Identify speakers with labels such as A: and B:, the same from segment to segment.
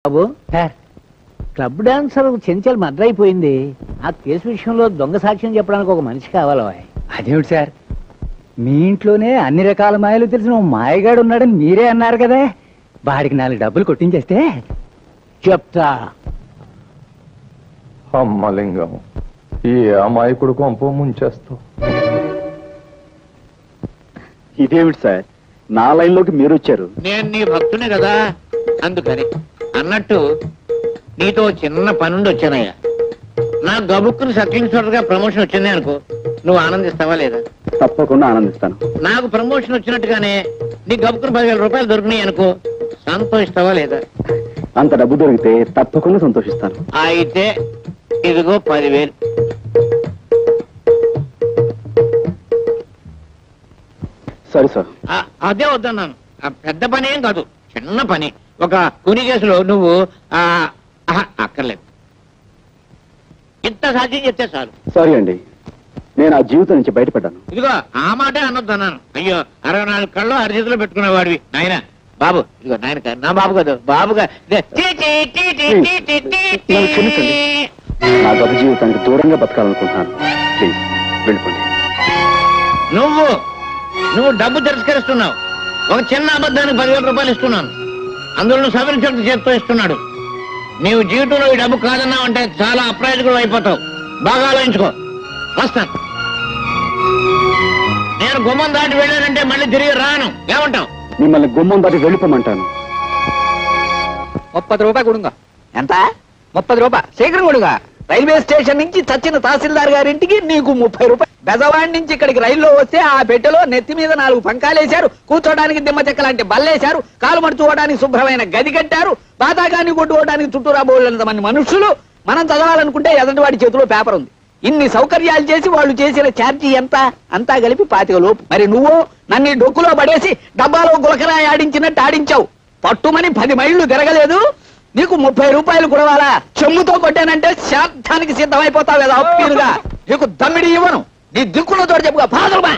A: బాబు club dancer Chenchal murder అయిపోయింది. ఆ case విషయంలో దొంగ సాక్ష్యం చెప్పడానికి ఒక మనిషి కావాలి.
B: అదేమిటి సార్, మీ ఇంట్లోనే అన్ని రకాల మాయలు తెలిసిన మాయగాడు ఉన్నాడని మీరే అన్నారు కదా, వాడికి 4 డబ్బులు కొట్టించేస్తే
A: చెప్తా.
C: అమ్మలింగం, ఈ అమాయకుడు కొంప ముంచేస్తావు.
B: ఇదేమిటి సార్, నా లైన్లోకి మీరు వచ్చారు?
A: నేను నీ భక్తునే కదా, అందుకని. అన్నట్టు నీతో చిన్న పనుండి వచ్చానయ్యా. నా గబుక్కుని సర్కిల్ ఇన్స్పెక్టర్ గా ప్రమోషన్ వచ్చింది అనుకో, నువ్వు ఆనందిస్తావా లేదా?
B: తప్పకుండా ఆనందిస్తాను.
A: నాకు ప్రమోషన్ వచ్చినట్టుగానే నీ గబుక్కుని 10,000 రూపాయలు దొరికినాయి అనుకో, సంతోషిస్తావా లేదా?
B: అంత డబ్బు దొరికితే తప్పకుండా సంతోషిస్తాను.
A: అయితే ఇదిగో 10,000.
B: సరే సార్.
A: అదే వద్దన్నాను. పెద్ద పని ఏం కాదు, చిన్న పని. ఒక కుని కేసులో నువ్వు అక్కర్లేదు, ఇంత సాధ్యం చెప్తే చాలు.
B: సారీ అండి, నేను ఆ జీవితం నుంచి బయటపడ్డాను.
A: ఇదిగో ఆ మాటే అనొద్దన్నాను. అయ్యో, 64 కళ్ళు అరిచేతిలో పెట్టుకునేవాడివి నాయన. బాబు ఇదిగో నాయన, నా బాబు కదా, బాబుగా.
B: నా గత జీవితానికి దూరంగా బతకాలనుకుంటున్నాను. ప్లీజ్ వెళ్ళిపోండి.
A: నువ్వు డబ్బు తిరస్కరిస్తున్నావు. ఒక చిన్న అబద్ధానికి 10,000 రూపాయలు ఇస్తున్నాను, అందులో నువ్వు సవరించడం చేత్తో ఇస్తున్నాడు. నీవు జీవితంలో ఈ డబ్బు కాదన్నావు అంటే చాలా అప్రయోజకుడు అయిపోతావు. బాగా ఆలోచించుకో. వస్తాను. నేను గుమ్మం దాటి వెళ్ళానంటే మళ్ళీ తిరిగి రాను. ఏమంటావు?
B: మిమ్మల్ని గుమ్మం దాటి వెళ్ళిపోమంటాను.
D: 30 రూపాయలు కొడుగా. ఎంత? 30 రూపాయలు శీఘ్రం కొడుగా. రైల్వే స్టేషన్ నుంచి చచ్చిన తహసీల్దార్ గారింటికి నీకు 30 రూపాయలు. బెజవాడి నుంచి ఇక్కడికి రైల్లో వస్తే ఆ పెట్టెలో నెత్తి మీద 4 పంకాలేశారు, కూర్చోడానికి దిమ్మ చెక్క లాంటి బల్లేశారు, కాలు మడుచుకోవడానికి శుభ్రమైన గది కట్టారు, బాతాకాన్ని కొట్టుకోవడానికి చుట్టూ రాబోయేంత మంది మనుషులు. మనం చదవాలనుకుంటే ఎదంటివాడి చేతిలో పేపర్ ఉంది. ఇన్ని సౌకర్యాలు చేసి వాళ్ళు చేసిన ఛార్జీ ఎంత? అంతా కలిపి 25 లోపు. మరి నువ్వు నన్ను డొక్కులో పడేసి డబ్బాలో గులకరాయి ఆడించినట్టు ఆడించావు. పట్టుమని 10 మైళ్ళు తిరగలేదు, నీకు 30 రూపాయలు కుడవాలా? చెమ్ముతో కొట్టానంటే శాంతానికి సిద్ధమైపోతావు కదా అప్పీరుగా. నీకు దమ్మిడి ఇవ్వను. నీ దిక్కులో తోడు చెప్పుగా పాదలుమా.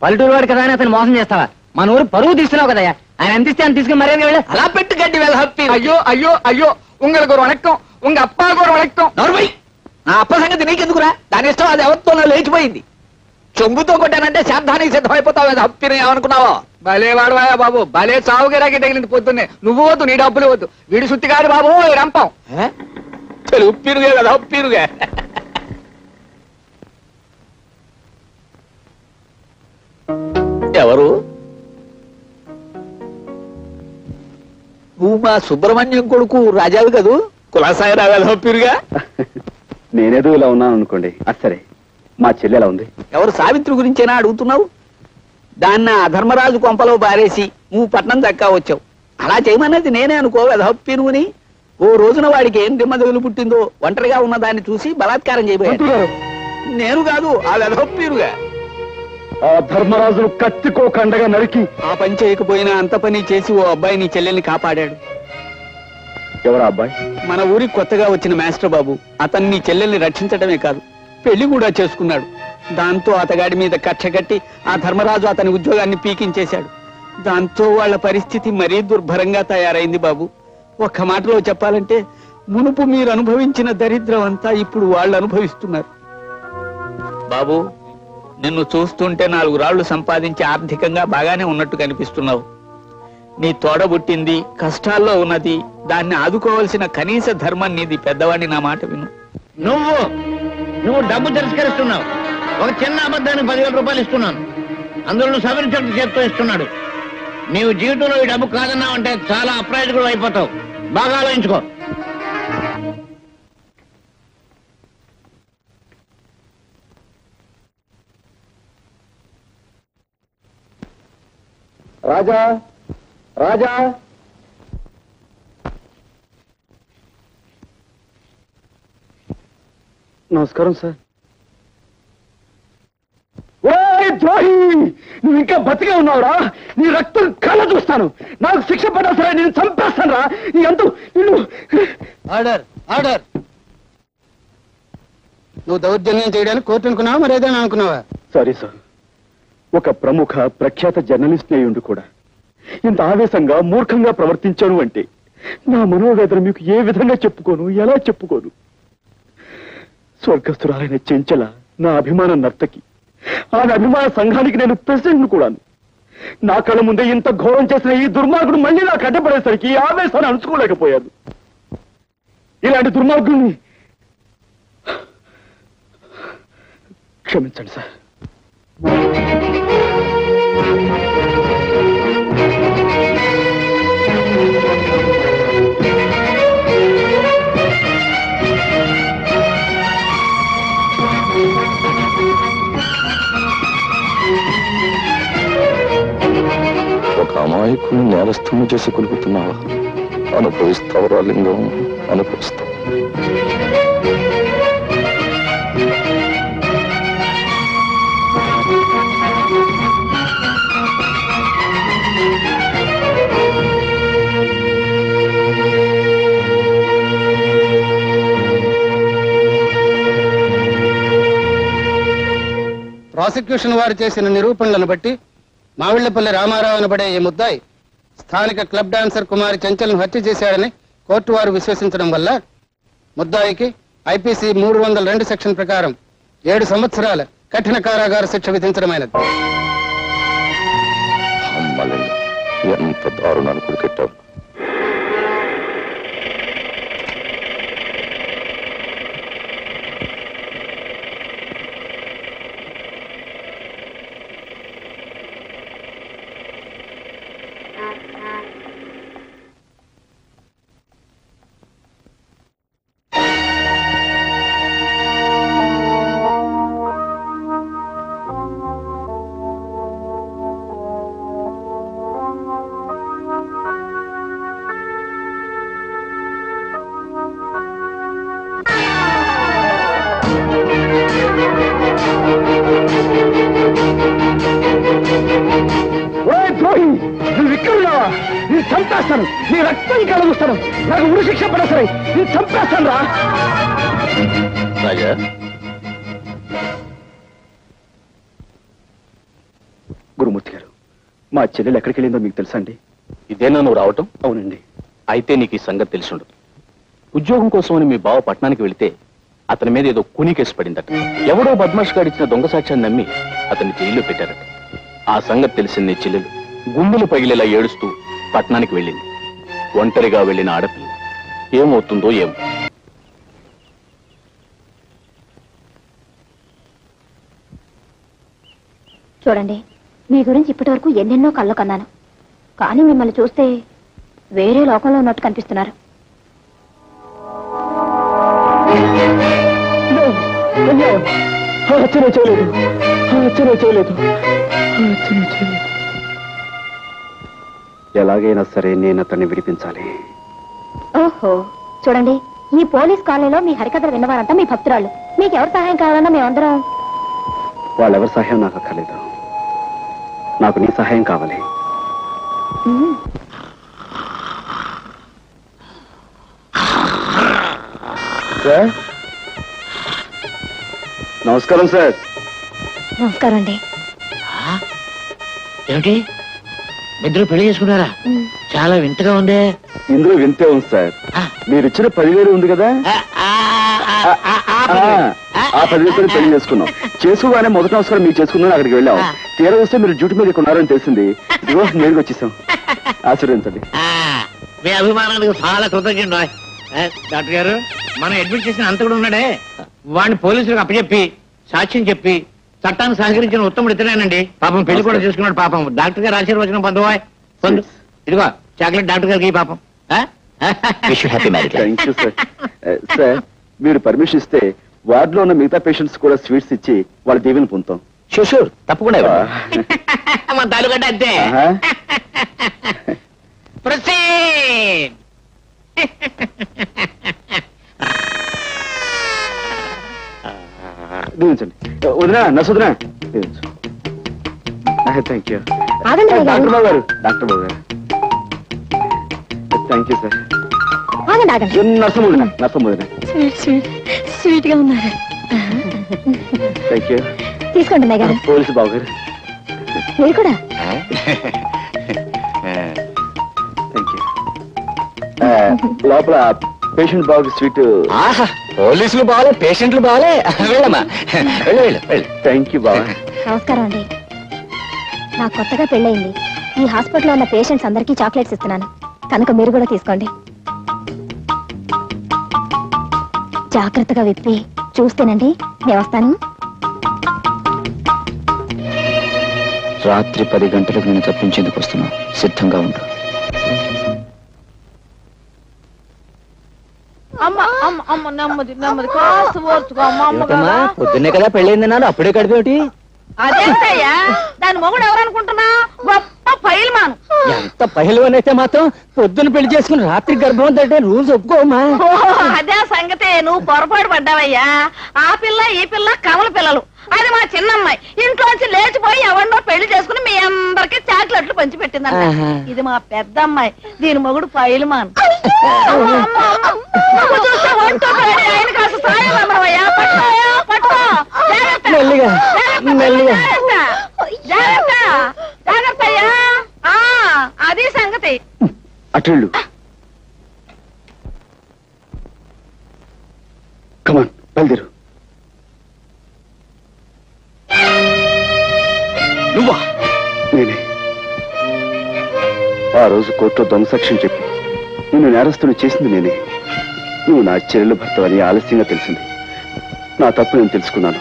B: పల్లెటూరు వాడి కదా అతను మోసం చేస్తావా? మన ఊరు పరువు తీస్తున్నావు కదా, ఆయన అందిస్తే అని తీసుకుని మర్యాద వెళ్ళి
D: అలా పెట్టి గడ్డి వెళ్ళ హప్పి. అయ్యో అయ్యో అయ్యో, உங்களுக்கு ஒரு வணக்கம், உங்க அப்பாவுக்கு ஒரு வணக்கம். నోర్మై, నా అప్ప సంగతి నీకెందుకురా? దాని ఇష్టం, అది ఎవరితోనో లేచిపోయింది. చెంబుతో కొట్టానంటే శాంతానికి సిద్ధమైపోతావు కదా అప్పిని. ఏమనుకున్నావో? భలే వాడవాయా బాబు, భలే చావుగిరాకి తగిలింది పొద్దున్నే. నువ్వు వద్దు, నీ డబ్బులు వద్దు. వీడి సుత్తి కాదు బాబు, రంపం ఉప్పిరుగే కదా ఉప్పిరుగే. ఎవరు? నువ్వు మా సుబ్రహ్మణ్యం కొడుకు రాజావి కదూ? కులాసాయి రాగా ఉప్పిరుగా.
B: నేనేదో ఇలా ఉన్నాను అనుకోండి. సరే, మా చెల్లి ఎలా ఉంది?
D: ఎవరు? సావిత్రి గురించేనా అడుగుతున్నావు? దాన్ని ఆ ధర్మరాజు కొంపలో బారేసి నువ్వు పట్నం దక్కా వచ్చావు. అలా చేయమన్నది నేనే అనుకో వెధప్పి నువ్వుని. ఓ రోజున వాడికి ఏం దిమ్మదగులు పుట్టిందో ఒంటరిగా ఉన్న దాన్ని చూసి బలాత్కారం చేయబోయాడు. నేను కాదు, ఆ వెధప్పీరుగా.
B: ఆ ధర్మరాజును కత్తికో కండగా నరికి
D: ఆ పని చేయకపోయినా అంత పని చేసి ఓ అబ్బాయి నీ చెల్లెల్ని కాపాడాడు.
B: ఎవరా అబ్బాయి?
D: మన ఊరికి కొత్తగా వచ్చిన మాస్టర్ బాబు. అతన్ని నీ చెల్లెల్ని రక్షించడమే కాదు, పెళ్లి కూడా చేసుకున్నాడు. దాంతో అతగాడి మీద కక్ష కట్టి ఆ ధర్మరాజు అతని ఉద్యోగాన్ని పీకించేశాడు. దాంతో వాళ్ళ పరిస్థితి మరీ దుర్భరంగా తయారైంది బాబు. ఒక్క మాటలో చెప్పాలంటే మునుపు మీరు అనుభవించిన దరిద్రం అంతా ఇప్పుడు వాళ్ళు అనుభవిస్తున్నారు. బాబు, నిన్ను చూస్తుంటే 4 రాళ్లు సంపాదించి ఆర్థికంగా బాగానే ఉన్నట్టు కనిపిస్తున్నావు. నీ తోడబుట్టింది కష్టాల్లో ఉన్నది, దాన్ని ఆదుకోవాల్సిన కనీస ధర్మం నీది. పెద్దవాడిని, నా మాట విను.
A: నువ్వు డబ్బు తిరస్కరిస్తున్నావు. ఒక చిన్న అబద్ధానికి 10,000 రూపాయలు ఇస్తున్నాను, అందులో నువ్వు సవరించడం చేత్తో ఇస్తున్నాడు. నీవు జీవితంలో ఈ డబ్బు కాదన్నావు అంటే చాలా అప్రయోజకుడు అయిపోతావు. బాగా ఆలోచించుకో.
B: రాజా, రాజా, నమస్కారం సార్. ద్రోహి, నువ్వు ఇంకా బతికే ఉన్నావురా? నీ రక్తం కళ్ళ చూస్తాను. నాకు శిక్ష పడ్డా సరే నేను చంపేస్తాను రా. నీ అంతు నిన్ను.
D: Order, order. నువ్వు దౌర్జన్యం చేయడానికి కోర్టు అనుకున్నావా, మరి ఏదైనా అనుకున్నావా?
B: సారీ సార్, ఒక ప్రముఖ ప్రఖ్యాత జర్నలిస్ట్ అయ్యుండి కూడా ఇంత ఆవేశంగా మూర్ఖంగా ప్రవర్తించాను అంటే నా మనోవేదన మీకు ఏ విధంగా చెప్పుకోను, ఎలా చెప్పుకోను? స్వర్గస్థురాలైన చెంచల నా అభిమాన నర్తకి, ఆమె అభిమాన సంఘానికి నేను ప్రెసిడెంట్ కూడాను. నా కళ్ళ ముందే ఇంత ఘోరం చేసిన ఈ దుర్మార్గుడు మళ్ళీ నాకు అడ్డపడేసరికి ఆవేశాన్ని అణుచుకోలేకపోయాను. ఇలాంటి దుర్మార్గుడిని క్షమించండి సార్.
C: ఒక అమాయకుని నేరస్తుని చేసి కొలుపుతున్నావా? అనుభవిస్తావు లింగం, అనుభవిస్తావు.
E: ప్రాసిక్యూషన్ వారు చేసిన నిరూపణలను బట్టి మావిళ్లపల్లి రామారావు అనబడే ఈ ముద్దాయి స్థానిక క్లబ్ డాన్సర్ కుమారి చంచల్ను హత్య చేశాడని కోర్టు వారు విశ్వసించడం వల్ల ముద్దాయికి ఐపీసీ 302 సెక్షన్ ప్రకారం 7 సంవత్సరాల కఠిన కారాగార శిక్ష విధించడమైనది.
C: ఎంత దారుణాన్ని కొడుకెట్టావు.
B: నువ్వు ఇక్కడున్నావా? నేను చంపేస్తాను, నీ రక్తం కలుగుస్తాను. నాకు ఉరి శిక్ష పడ సరే, నేను చంపేస్తాను రా.
C: రాజా,
B: గురుమూర్తి గారు, మా చెల్లెలు ఎక్కడికి వెళ్ళిందో మీకు తెలుసా అండి?
F: ఇదేనా నువ్వు రావటం?
B: అవునండి.
F: అయితే నీకు ఈ సంగతి తెలిసిండదు. ఉద్యోగం కోసమని మీ బావ పట్టణానికి వెళితే అతని మీద ఏదో కూనీ కేసు పడిందట. ఎవడో బద్మాష్ గాడిచ్చిన దొంగ సాక్ష్యాన్ని నమ్మి అతన్ని జైల్లో పెట్టారట. ఆ సంగతి తెలిసింది చెల్లెలు గుండెలు పగిలేలా ఏడుస్తూ పట్టణానికి వెళ్ళింది. ఒంటరిగా వెళ్ళిన ఆడపిల్ల ఏమవుతుందో ఏమో.
G: చూడండి, మీ గురించి ఇప్పటి వరకు ఎన్నెన్నో కళ్ళు కన్నాను, కానీ మిమ్మల్ని చూస్తే వేరే లోకంలో ఉన్నట్టు కనిపిస్తున్నారు.
B: ఎలాగైనా సరే నేను అతన్ని విడిపించాలి.
G: ఓహో, చూడండి, ఈ పోలీస్ కాలనీలో మీ హరికథలు విన్నవారంతా మీ భక్తురాళ్ళు. మీకు ఎవరు సహాయం కావాలన్నా మేమందరం.
B: వాళ్ళెవరి సహాయం నాకు అక్కర్లేదు, నాకు నీ సహాయం కావాలి. సార్, నమస్కారం సార్.
G: నమస్కారం అండి.
A: ఏమిటి, ఇద్దరు పెళ్లి చేసుకున్నారా? చాలా వింతగా ఉందే.
B: ఇందులో వింతే ఉంది సార్. మీరు ఇచ్చిన 10,000 ఉంది కదా, ఆ 10,000 పెళ్లి చేసుకున్నాం. చేసుకోగానే మొదటి నమస్కారం మీకు చేసుకున్నాను, అక్కడికి వెళ్ళాం. తీరా వస్తే మీరు డ్యూటీ మీద ఉన్నారని తెలిసింది. ఇదిగో నేరుగా వచ్చేసాం. ఆశీర్వదించండి.
A: మీ అభిమానానికి చాలా కృతజ్ఞ. డాక్టర్ గారు, మనం అడ్మిట్ చేసిన అంత కూడా ఉన్నాడే, వాడిని పోలీసులకు అప్పచెప్పి సాక్ష్యం చెప్పి చట్టాన్ని సహకరించిన ఉత్తముడు ఇతనేనండి. పాపం పెళ్లి కూడా చేసుకున్నాడు. పాపం డాక్టర్ గారు ఆశీర్వచనం పొందు. ఇదిగో చాక్లెట్ డాక్టర్ గారికి పాపం.
B: Thank you sir. సార్, మీరు పర్మిషన్ ఇస్తే వార్డులో ఉన్న మిగతా పేషెంట్స్ కూడా స్వీట్స్ ఇచ్చి వాళ్ళ దీవెని పొందుతాం.
F: షూర్, తప్పకుండా.
A: మన తాలూకంటే అంతే. ప్రొసీడ్.
B: దీవించండి. వదినా, నర్సు వదినా, దీవించు. Thank you. డాక్టర్ బాబు గారు, డాక్టర్ బాబు గారు, థ్యాంక్ యూ సార్. నర్సం వదినా, నర్సం వదినా,
G: స్వీట్ గా ఉన్నారు.
B: Thank you.
G: తీసుకోండి మేఘారు.
B: పోలీసు బాబు గారు,
G: మీరు కూడా.
B: Thank you. లోపల పేషెంట్ బాబు స్వీట్.
D: ఆహా, పోలీసులు బాగాలే, పేషెంట్లు బాగాలే. వెళ్ళమ్మా, వెళ్ళు వెళ్ళు వెళ్ళు.
B: థ్యాంక్ యూ బాబా.
G: నమస్కారం అండి. నాకు కొత్తగా పెళ్ళయింది. ఈ హాస్పిటల్లో ఉన్న పేషెంట్స్ అందరికీ చాక్లెట్స్ ఇస్తున్నాను, కనుక మీరు కూడా తీసుకోండి. జాగ్రత్తగా విప్పి చూస్తేనండి. నేను వస్తాను.
D: రాత్రి 10 గంటలకు నేను తప్పించేందుకు వస్తున్నా, సిద్ధంగా ఉండు. పొద్దున్నే కదా పెళ్ళైందన్నాడు, అప్పుడే కడిపేమిటి?
H: అదేంటయ్యా, దాని మొగుడు ఎవరనుకుంటున్నా? గొప్ప పైల్మాను.
D: ఎంత పహిల్వాన్ అయితే మాత్రం పొద్దున్న పెళ్లి చేసుకుని రాత్రి గర్భం అంటే రూల్స్ ఒప్పుకోమా?
H: అదే సంగతి, నువ్వు పొరపాటు పడ్డావయ్యా. ఆ పిల్ల ఈ పిల్ల కమల పిల్లలు. అది మా చిన్నమ్మాయి ఇంట్లోంచి లేచిపోయి ఎవరినో పెళ్లి చేసుకుని మీ అందరికి చాక్లెట్లు పంచి పెట్టిందంట. ఇది మా పెద్ద అమ్మాయి, దీని మొగుడు పైల్మాన్. చూస్తే ఒంటో ఆయన కాస్త సాయం అమ్మయ్యా. పట్టుకోయా, పట్టుకో.
D: మెల్లిగా మెల్లిగా.
H: జాగ్రత్త జాగ్రత్త అయ్యా. అది సంగతి.
B: అటెళ్ళు. కమాన్, బయలుదేరు.
F: నువ్వా?
B: నేనే. ఆ రోజు కోర్టులో దొంగ సాక్ష్యం చెప్పి నిన్ను నేరస్తుని చేసింది నేనే. నువ్వు నా చెల్లెలు భర్త అని ఆలస్యంగా తెలిసింది. నా తప్పు నేను తెలుసుకున్నాను.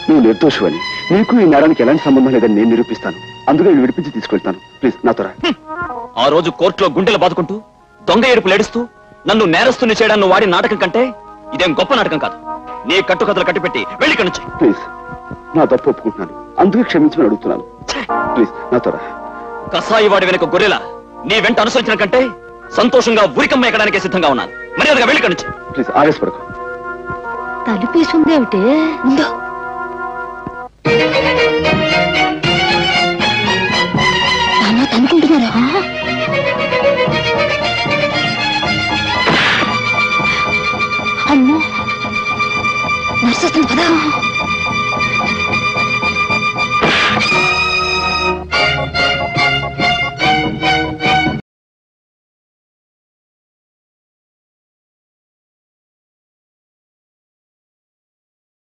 B: నువ్వు నిర్దోషువని, నీకు ఈ నేరానికి ఎలాంటి సంబంధం లేదని నేను నిరూపిస్తాను. అందుకే నేను విడిపించి తీసుకెళ్తాను. ప్లీజ్ నాతో రా.
F: ఆ రోజు కోర్టులో గుండెలు బాదుకుంటూ దొంగ ఏడుపులు ఏడుస్తూ నన్ను నేరస్తుని చేయడానికి నువ్వు వాడి నాటకం కంటే ఇదేం గొప్ప నాటకం కాదు. నీ కట్టుకథలు కట్టిపెట్టి వెళ్ళి నుంచి.
B: ప్లీజ్, నా తప్పు ఒప్పుకుంటున్నాను. అందుకే క్షమించమని అడుగుతున్నాను. ప్లీజ్ నాతో రా.
F: కసాయి వాడి వెనుక గొర్రెల నీ వెంట అనుసరించిన కంటే సంతోషంగా ఉరికమ్మ ఎక్కడానికే సిద్ధంగా ఉన్నాను. మర్యాదగా వెళ్ళి నుంచి.
B: ప్లీజ్ ఆవేశపడకు.
H: తలుపేసుందేమిటి?
G: ముందు అనుకుంటున్నారా? అమ్మో, నర్సు వస్తుంది పదా.